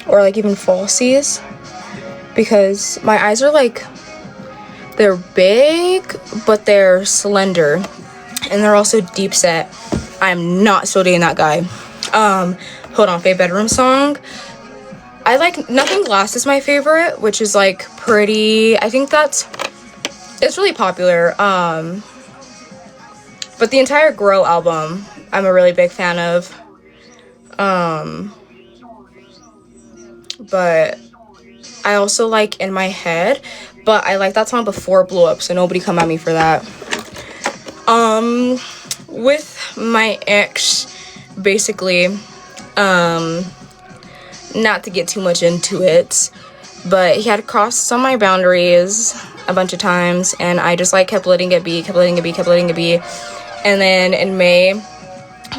or like even falsies, because my eyes are like, they're big but they're slender, and they're also deep set. I'm not still dating that guy. Hold on, favorite bedroom song, I like Nothing Lasts is my favorite, which is like pretty, I think it's really popular. But the entire Grow album I'm a really big fan of. But I also like In My Head, but I like that song before it blew up, so nobody come at me for that. With my ex, basically, not to get too much into it, but he had crossed some of my boundaries a bunch of times, and I just like kept letting it be. And then in May,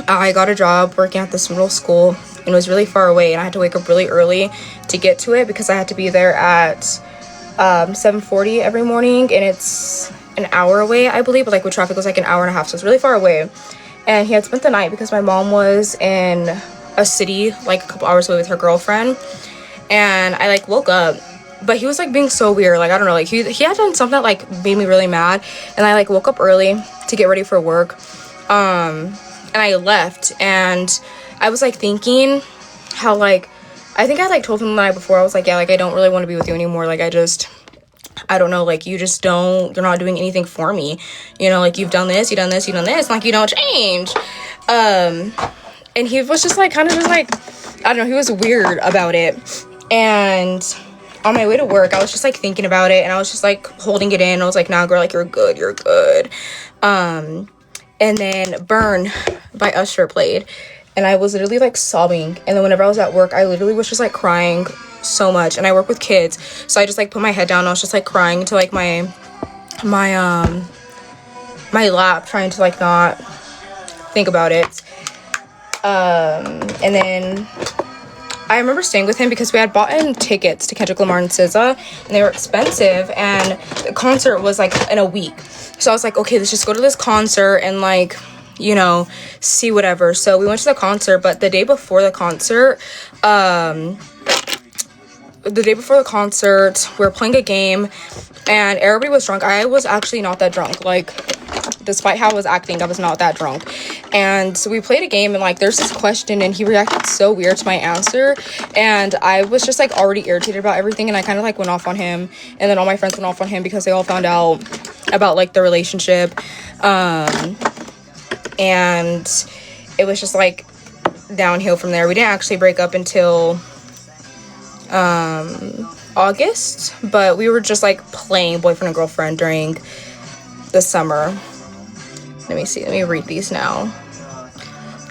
I got a job working at this middle school, and it was really far away, and I had to wake up really early to get to it because I had to be there at 7:40 every morning, and it's an hour away, I believe, but like with traffic it was like an hour and a half, so it's really far away. And he had spent the night because my mom was in a city like a couple hours away with her girlfriend, and I like woke up, but he was like being so weird, like I don't know, like he had done something that like made me really mad, and I like woke up early to get ready for work, and I left, and I was like thinking how like I think I like told him the night before, I was like, yeah, like I don't really want to be with you anymore, like I don't know, like you're not doing anything for me, you know, like you've done this, like you don't change. And he was just like kind of just like, I don't know, he was weird about it. And on my way to work, I was just like thinking about it, and I was just like holding it in. I was like, nah girl, like you're good. And then Burn by Usher played, and I was literally like sobbing. And then whenever I was at work, I literally was just like crying so much, and I work with kids, so I just like put my head down, and I was just like crying to like my lap, trying to like not think about it. And then I remember staying with him because we had bought in tickets to Kendrick Lamar and SZA, and they were expensive, and the concert was like in a week, so I was like, okay, let's just go to this concert and like, you know, see whatever. So we went to the concert, but the day before the concert, we were playing a game, and everybody was drunk. I was actually not that drunk. Like, despite how I was acting, I was not that drunk. And so we played a game, and like there's this question, and he reacted so weird to my answer, and I was just like already irritated about everything, and I kind of like went off on him, and then all my friends went off on him because they all found out about like the relationship. And it was just like downhill from there. We didn't actually break up until August, but we were just like playing boyfriend and girlfriend during the summer. Let me read these now.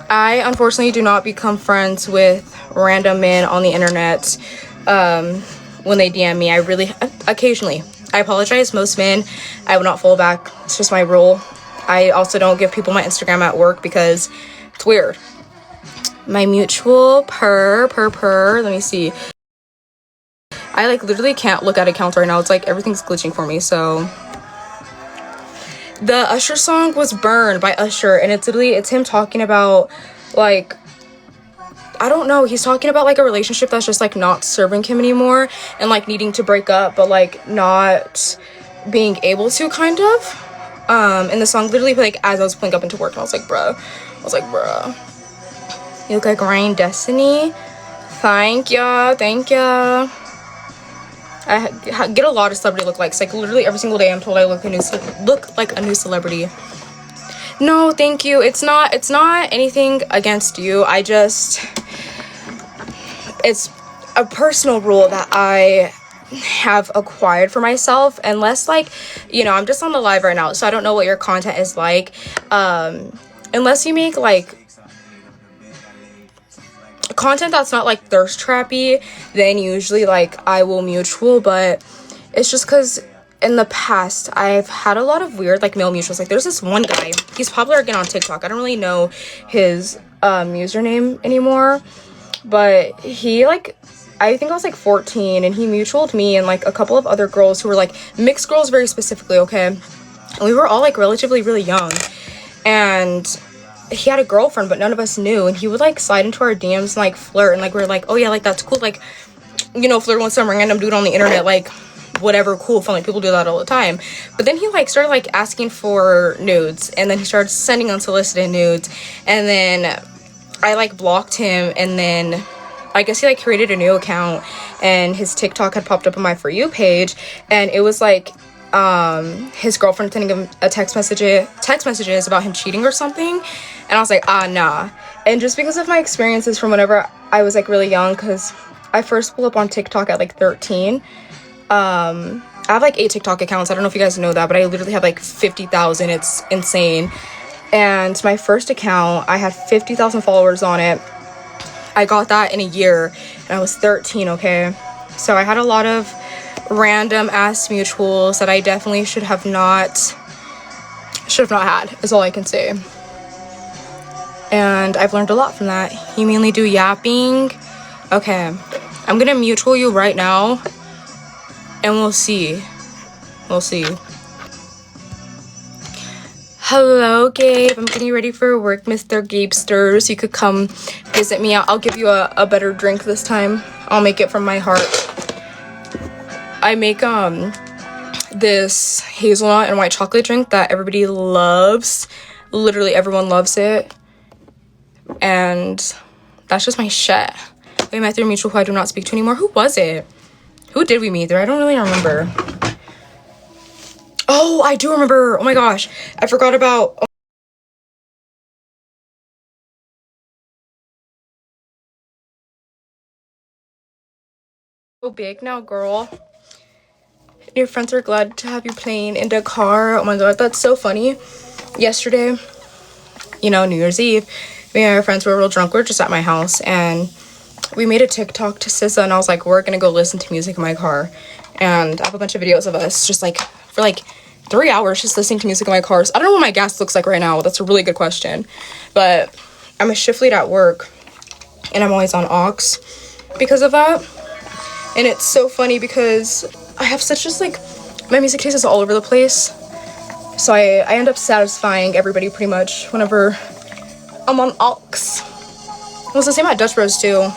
I unfortunately do not become friends with random men on the internet when they DM me. I really occasionally, I apologize. Most men I will not follow back. It's just my rule. I also don't give people my Instagram at work because it's weird. My mutual let me see. I like literally can't look at accounts right now. It's like everything's glitching for me. So the Usher song was Burn by Usher, and it's him talking about like, I don't know, he's talking about like a relationship that's just like not serving him anymore, and like needing to break up but like not being able to, kind of. And the song literally like as I was pulling up into work, and I was like bruh, you look like Rain Destiny. Thank ya. I get a lot of celebrity lookalikes. Like literally every single day I'm told I look like a new celebrity. No, thank you. It's not anything against you. It's a personal rule that I have acquired for myself, unless like, you know, I'm just on the live right now, so I don't know what your content is like. Unless you make like content that's not like thirst trappy, then usually like I will mutual. But it's just because in the past I've had a lot of weird like male mutuals. Like there's this one guy, he's popular again on TikTok. I don't really know his username anymore, but he like, I think I was like 14, and he mutualed me and like a couple of other girls who were like mixed girls very specifically, okay? And we were all like relatively really young, and he had a girlfriend, but none of us knew, and he would like slide into our DMs and like flirt, and like we're like, oh yeah, like that's cool, like, you know, flirting with some random dude on the internet, like whatever, cool, fun, like people do that all the time. But then he like started like asking for nudes, and then he started sending unsolicited nudes, and then I like blocked him, and then I guess he like created a new account, and his TikTok had popped up on my For You page, and it was like his girlfriend sending him a text messages about him cheating or something, and I was like, nah. And just because of my experiences from whenever I was like really young, because I first blew up on TikTok at like 13. I have like 8 TikTok accounts. I don't know if you guys know that, but I literally have like 50,000. It's insane. And my first account, I had 50,000 followers on it. I got that in a year, and I was 13, okay? So I had a lot of random ass mutuals that I definitely should have not had, is all I can say. And I've learned a lot from that. You mainly do yapping? Okay, I'm gonna mutual you right now, and we'll see. Hello, Gabe. I'm getting ready for work, Mr. Gabesters. You could come visit me. I'll give you a better drink this time. I'll make it from my heart. I make this hazelnut and white chocolate drink that everybody loves. Literally everyone loves it. And that's just my shit. We met through a mutual who I do not speak to anymore. Who was it? Who did we meet there? I don't really remember. Oh, I do remember. Oh my gosh. I forgot about... So big now, girl. Your friends are glad to have you playing in the car. Oh my god, that's so funny. Yesterday, you know, New Year's Eve, me and my friends were real drunk. We were just at my house, and we made a TikTok to SZA, and I was like, we're gonna go listen to music in my car. And I have a bunch of videos of us just like for like 3 hours just listening to music in my car. So I don't know what my gas looks like right now. That's a really good question. But I'm a shift lead at work, and I'm always on aux because of that. And it's so funny because I have such just like, my music taste is all over the place. So I end up satisfying everybody pretty much whenever I'm on aux. It was the same at Dutch Bros too.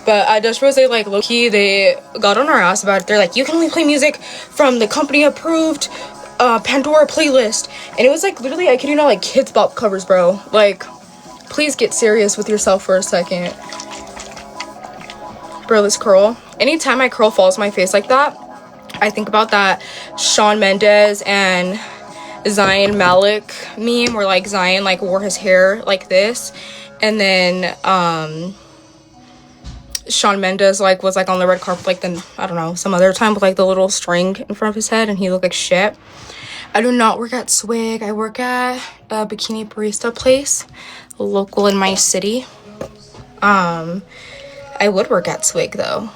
But at Dutch Bros, they like low-key, they got on our ass about it. They're like, you can only play music from the company approved Pandora playlist. And it was like literally, I kid you not, like Kids Bop covers, bro. Like, please get serious with yourself for a second. Bro, this curl. Anytime my curl falls on my face like that, I think about that Shawn Mendes and Zayn Malik meme where like Zayn like wore his hair like this, and then Shawn Mendes like was like on the red carpet like then I don't know, some other time with like the little string in front of his head, and he looked like shit. I do not work at Swig. I work at a bikini barista place local in my city. I would work at Swig though.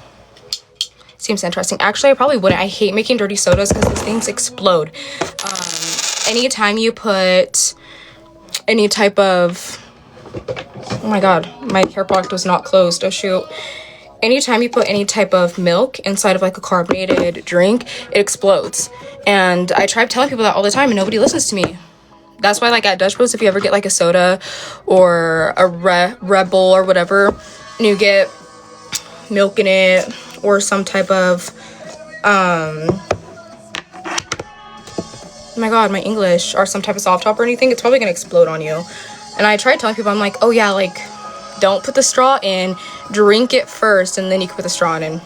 Seems interesting. Actually, I probably wouldn't. I hate making dirty sodas because those things explode. Anytime you put any type of... Oh my god, my hair product was not closed. Oh shoot. Anytime you put any type of milk inside of like a carbonated drink, it explodes. And I try telling people that all the time and nobody listens to me. That's why like at Dutch Bros, if you ever get like a soda or a Red Bull or whatever, and you get milk in it or some type of oh my god, my English, or some type of soft top or anything, it's probably gonna explode on you. And I try telling people, I'm like, oh yeah, like don't put the straw in, drink it first and then you can put the straw in.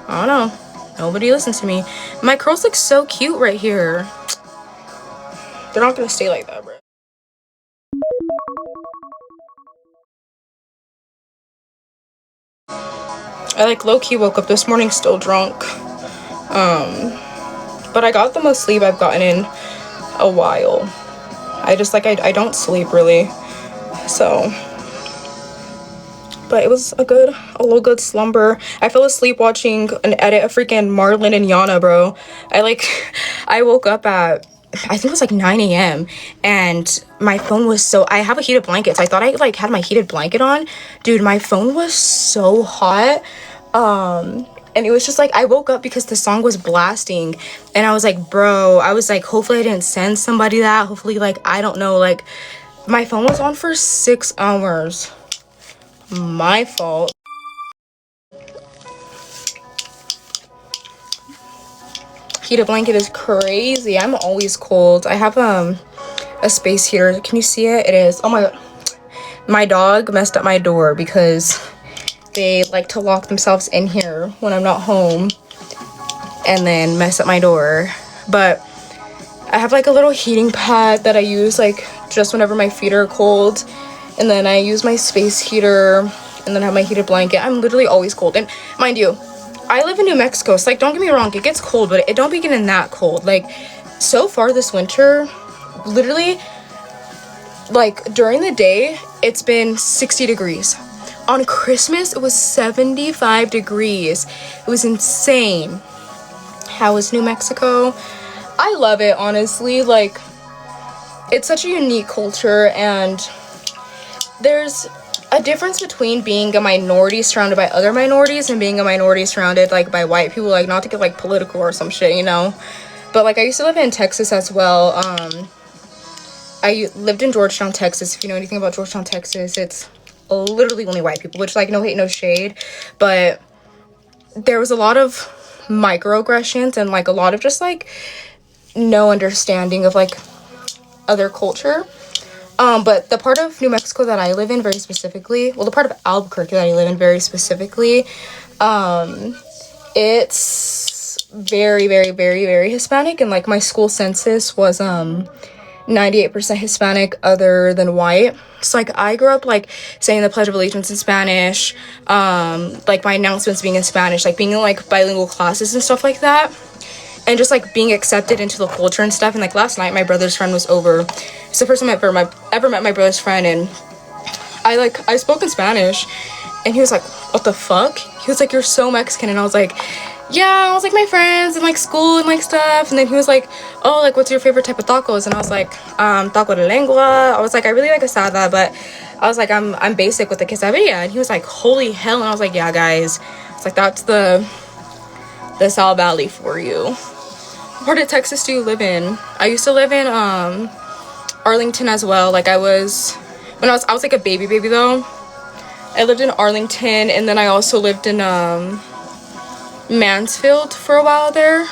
I don't know, nobody listens to me. My curls look so cute right here. They're not gonna stay like that, bro. I like low-key woke up this morning still drunk. But I got the most sleep I've gotten in a while. I just like I don't sleep really. So but it was a little good slumber. I fell asleep watching an edit of freaking Marlon and Yana, bro. I woke up at I think it was like 9 a.m. and my phone was so, I have a heated blanket, so I thought I like had my heated blanket on. Dude, my phone was so hot. And it was just like, I woke up because the song was blasting and I was like, bro, I was like, hopefully I didn't send somebody that. Hopefully, like, I don't know, like, My phone was on for 6 hours. My fault. Heated blanket is crazy. I'm always cold. I have a space heater. Can you see it? It is. Oh my god. My dog messed up my door because they like to lock themselves in here when I'm not home and then mess up my door. But I have like a little heating pad that I use like just whenever my feet are cold, and then I use my space heater, and then I have my heated blanket. I'm literally always cold. And mind you, I live in New Mexico, so like don't get me wrong, it gets cold, but it don't be getting that cold. Like so far this winter, literally like during the day it's been 60 degrees. On Christmas it was 75 degrees. It was insane. How is New Mexico? I love it, honestly. Like, it's such a unique culture, and there's a difference between being a minority surrounded by other minorities and being a minority surrounded like by white people. Like, not to get like political or some shit, you know, but like I used to live in Texas as well. I lived in Georgetown, Texas. If you know anything about Georgetown, Texas, it's literally only white people, which like no hate, no shade, but there was a lot of microaggressions and like a lot of just like no understanding of like other culture. But the part of New Mexico that I live in very specifically, well, the part of Albuquerque that I live in very specifically, it's very, very, very, very Hispanic. And like my school census was 98% Hispanic other than white. So like I grew up like saying the Pledge of Allegiance in Spanish, like my announcements being in Spanish, like being in like bilingual classes and stuff like that, and just like being accepted into the culture and stuff. And like last night my brother's friend was over. It's the first time I ever met my brother's friend, and I spoke in Spanish, and he was like, what the fuck? He was like, you're so Mexican. And I was like, yeah, I was like my friends and like school and like stuff. And then he was like, oh, like what's your favorite type of tacos? And I was like, taco de lengua. I was like, I really like asada, but I was like, I'm basic with the quesadilla. And he was like, holy hell. And I was like, yeah, guys, it's like that's the Sal Valley for you. What part of Texas do you live in? I used to live in Arlington as well. Like I was like a baby though. I lived in Arlington, and then I also lived in Mansfield for a while there.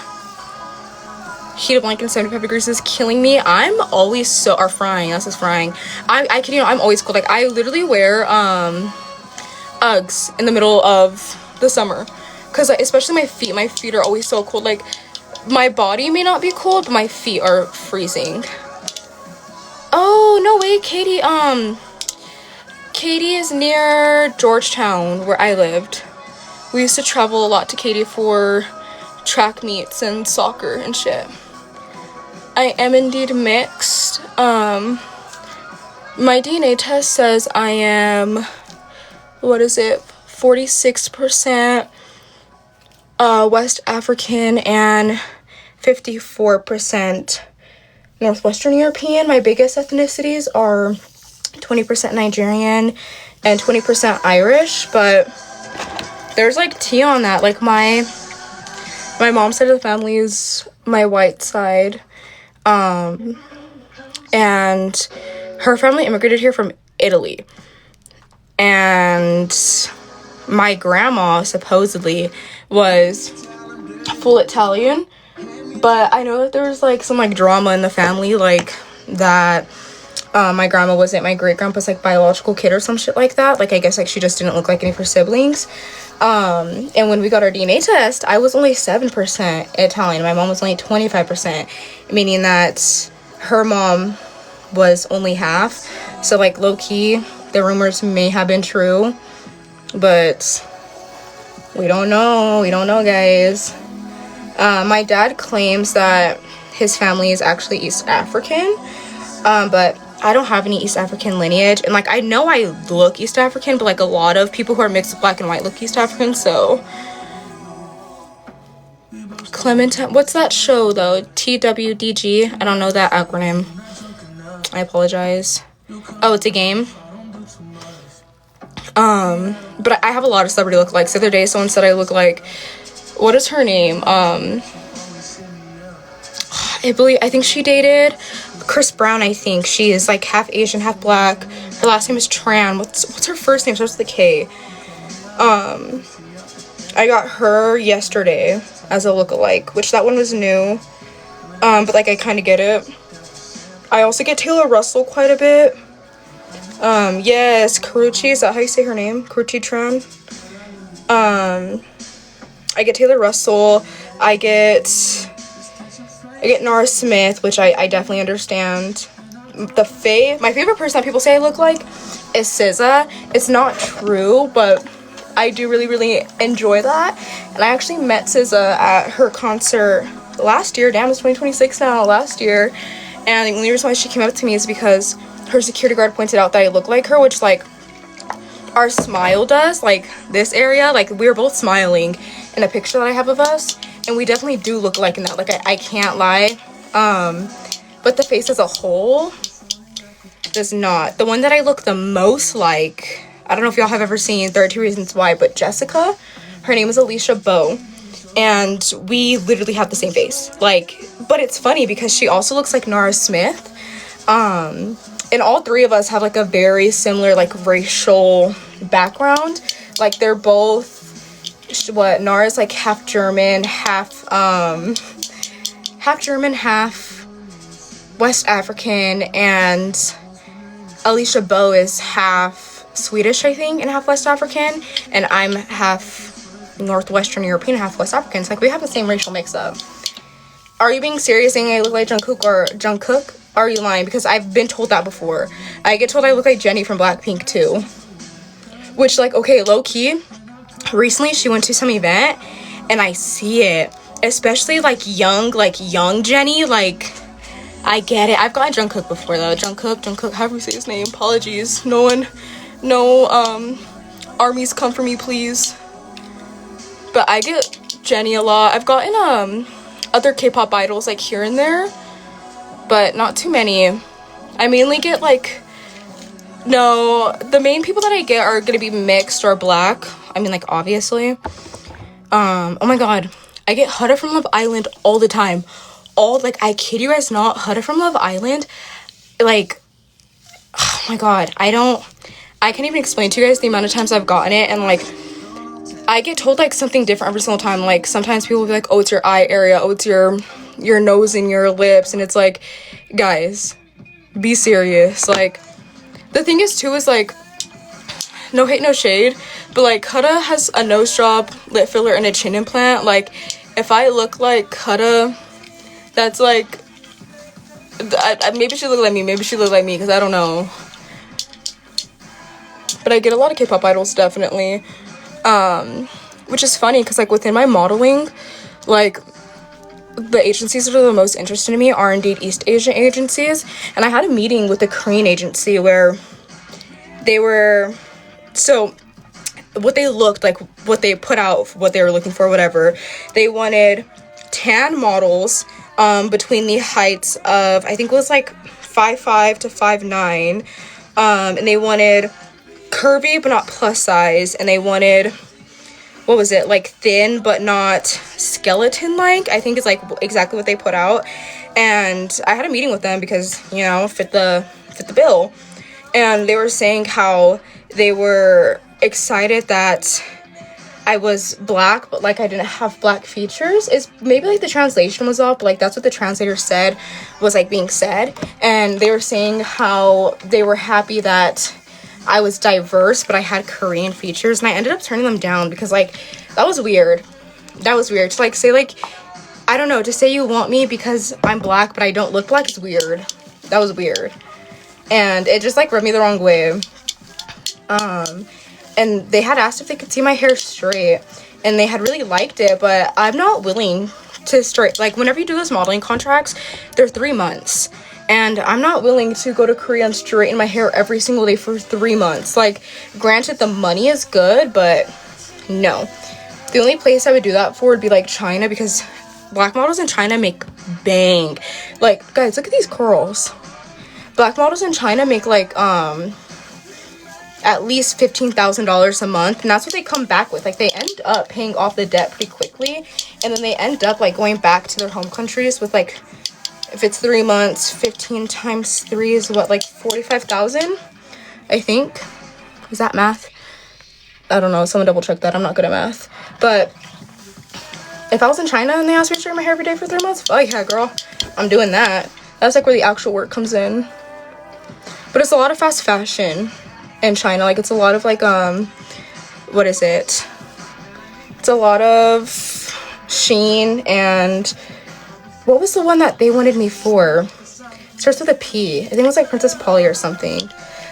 Heated blanket and 75 degrees is killing me. I'm always frying. That's just frying. I kid you not, I'm always cold. Like I literally wear Uggs in the middle of the summer, because like, especially my feet are always so cold. Like my body may not be cold, but my feet are freezing. Oh no way, Katy is near Georgetown where I lived. We used to travel a lot to Katy for track meets and soccer and shit. I am indeed mixed. My DNA test says I am, 46% West African and 54% Northwestern European. My biggest ethnicities are 20% Nigerian and 20% Irish, but there's like tea on that. Like my mom's side of the family is my white side, and her family immigrated here from Italy, and my grandma supposedly was full Italian, but I know that there was like some like drama in the family, like that my grandma wasn't my great grandpa's like biological kid or some shit like that. Like I guess like she just didn't look like any of her siblings. And when we got our DNA test, I was only 7% Italian. My mom was only 25%, meaning that her mom was only half. So like low key, the rumors may have been true, but we don't know, guys. My dad claims that his family is actually East African, but I don't have any East African lineage, and like I know I look East African, but like a lot of people who are mixed black and white look East African. So Clementine, what's that show though? TWDG. I don't know that acronym. I apologize. Oh, it's a game. But I have a lot of celebrity lookalikes. The other day someone said I look like, what is her name? I think she dated Chris Brown, I think. She is like half Asian, half black. Her last name is Tran. What's her first name? Starts with a K. I got her yesterday as a lookalike, which that one was new. But like I kind of get it. I also get Taylor Russell quite a bit. Yes, Karrueche, is that how you say her name? Karrueche Tran. I get Taylor Russell. I get Nara Smith, which I definitely understand. My favorite person that people say I look like is SZA. It's not true, but I do really, really enjoy that. And I actually met SZA at her concert last year. Damn, it's 2026 now, last year. And the only reason why she came up to me is because her security guard pointed out that I look like her, which, like, our smile does, like, this area, like, we were both smiling in a picture that I have of us, and we definitely do look alike in that, like, I can't lie. But the face as a whole does not. The one that I look the most like, I don't know if y'all have ever seen 32 Reasons Why, but Jessica, her name is Alicia Bowe, and we literally have the same face. Like, but it's funny because she also looks like Nara Smith. And all three of us have like a very similar like racial background. Like they're both Nara's like half German, half West African, and Alicia Bowe is half Swedish, I think, and half West African, and I'm half Northwestern European, half West African. So like we have the same racial mix up. Are you being serious saying I look like Jungkook or Jungkook? Are you lying? Because I've been told that before. I get told I look like Jennie from Blackpink too. Which, like, okay, low-key, recently she went to some event and I see it. Especially like young Jennie, like, I get it. I've gotten Jungkook before though. Jungkook, however you say his name. Apologies. No armies come for me, please. But I get Jennie a lot. I've gotten other K-pop idols like here and there, but not too many. I mainly get like, no, the main people that I get are gonna be mixed or black. I mean, like, obviously. Oh my god, I get Huda from Love Island all the time. I kid you guys not, Huda from Love Island, like, oh my god, I can't even explain to you guys the amount of times I've gotten it, and like, I get told like something different every single time. Like sometimes people will be like, oh, it's your eye area, oh, it's your nose and your lips, and it's like, guys, be serious. Like, the thing is too is like, no hate, no shade, but like Huda has a nose job, lip filler, and a chin implant. Like, if I look like Huda, that's like, maybe she look like me, because I don't know. But I get a lot of K-pop idols, definitely. Which is funny because like within my modeling, like the agencies that are the most interested in me are indeed East Asian agencies. And I had a meeting with a Korean agency where they were, so what they looked like, what they put out, what they were looking for, whatever, they wanted tan models between the heights of, I think it was like 5'5" to 5'9", and they wanted curvy but not plus size, and they wanted, what was it, like thin but not skeleton like, I think is like exactly what they put out. And I had a meeting with them because, you know, fit the bill, and they were saying how they were excited that I was black, but like I didn't have black features. Is maybe like the translation was off, but like that's what the translator said was like being said. And they were saying how they were happy that I was diverse, but I had Korean features, and I ended up turning them down because like that was weird. To like say like, I don't know, to say you want me because I'm black but I don't look black is weird. That was weird, and it just like rubbed me the wrong way. And they had asked if they could see my hair straight, and they had really liked it, but I'm not willing to straight, like whenever you do those modeling contracts, they're 3 months. And I'm not willing to go to Korea and straighten my hair every single day for 3 months. Like, granted, the money is good, but no. The only place I would do that for would be, like, China, because black models in China make bang. Like, guys, look at these curls. Black models in China make, like, at least $15,000 a month, and that's what they come back with. Like, they end up paying off the debt pretty quickly, and then they end up, like, going back to their home countries with, like, If it's 3 months, 15 times 3 is what, like 45,000, I think. Is that math? I don't know. Someone double check that. I'm not good at math. But if I was in China and they asked me to straighten my hair every day for 3 months, oh yeah, girl, I'm doing that. That's like where the actual work comes in. But it's a lot of fast fashion in China. Like, it's a lot of like, what is it? It's a lot of Shein and what was the one that they wanted me for? It starts with a P. I think it was like Princess Polly or something.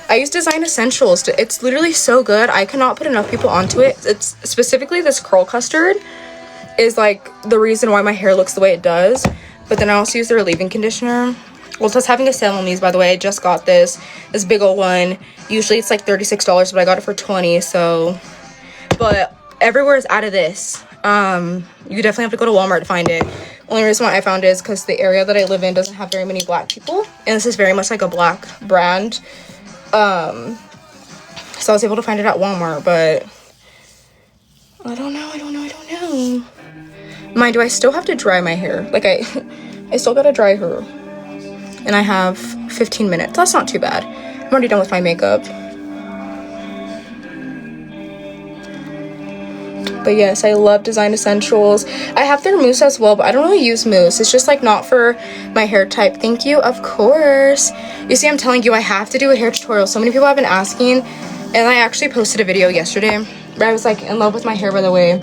I use Design Essentials. It's literally so good. I cannot put enough people onto it. It's specifically this curl custard is like the reason why my hair looks the way it does. But then I also use their leave-in conditioner. Well, just having a sale on these, by the way. I just got this big old one. Usually it's like $36, but I got it for $20. So, but everywhere is out of this. You definitely have to go to Walmart to find it. Only reason why I found it is because the area that I live in doesn't have very many black people, and this is very much like a black brand. So I was able to find it at Walmart, but I don't know. Mind you, I still have to dry my hair. Like, I still gotta dry her, and I have 15 minutes. That's not too bad. I'm already done with my makeup. But yes, I love Design Essentials. I have their mousse as well, but I don't really use mousse. It's just like not for my hair type. Thank you, of course. You see, I'm telling you, I have to do a hair tutorial. So many people have been asking, and I actually posted a video yesterday where I was like in love with my hair, by the way.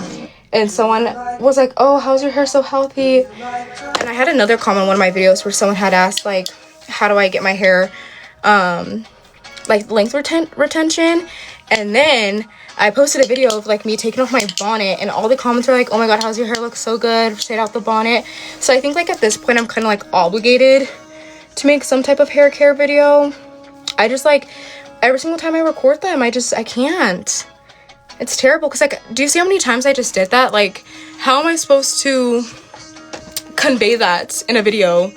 And someone was like, oh, how's your hair so healthy? And I had another comment on one of my videos where someone had asked, like, how do I get my hair like length retention? And then I posted a video of like me taking off my bonnet, and all the comments are like, oh my god, how's your hair look so good, straight out the bonnet. So I think like at this point I'm kind of like obligated to make some type of hair care video. I just like every single time I record them, I can't. It's terrible because like, do you see how many times I just did that? Like, how am I supposed to convey that in a video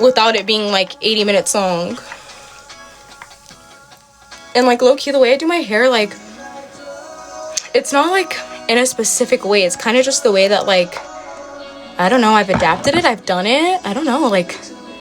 without it being like 80 minutes long? And like low-key, the way I do my hair, like, it's not like in a specific way. It's kind of just the way that, like, I don't know, I've adapted it, I've done it. I don't know, like,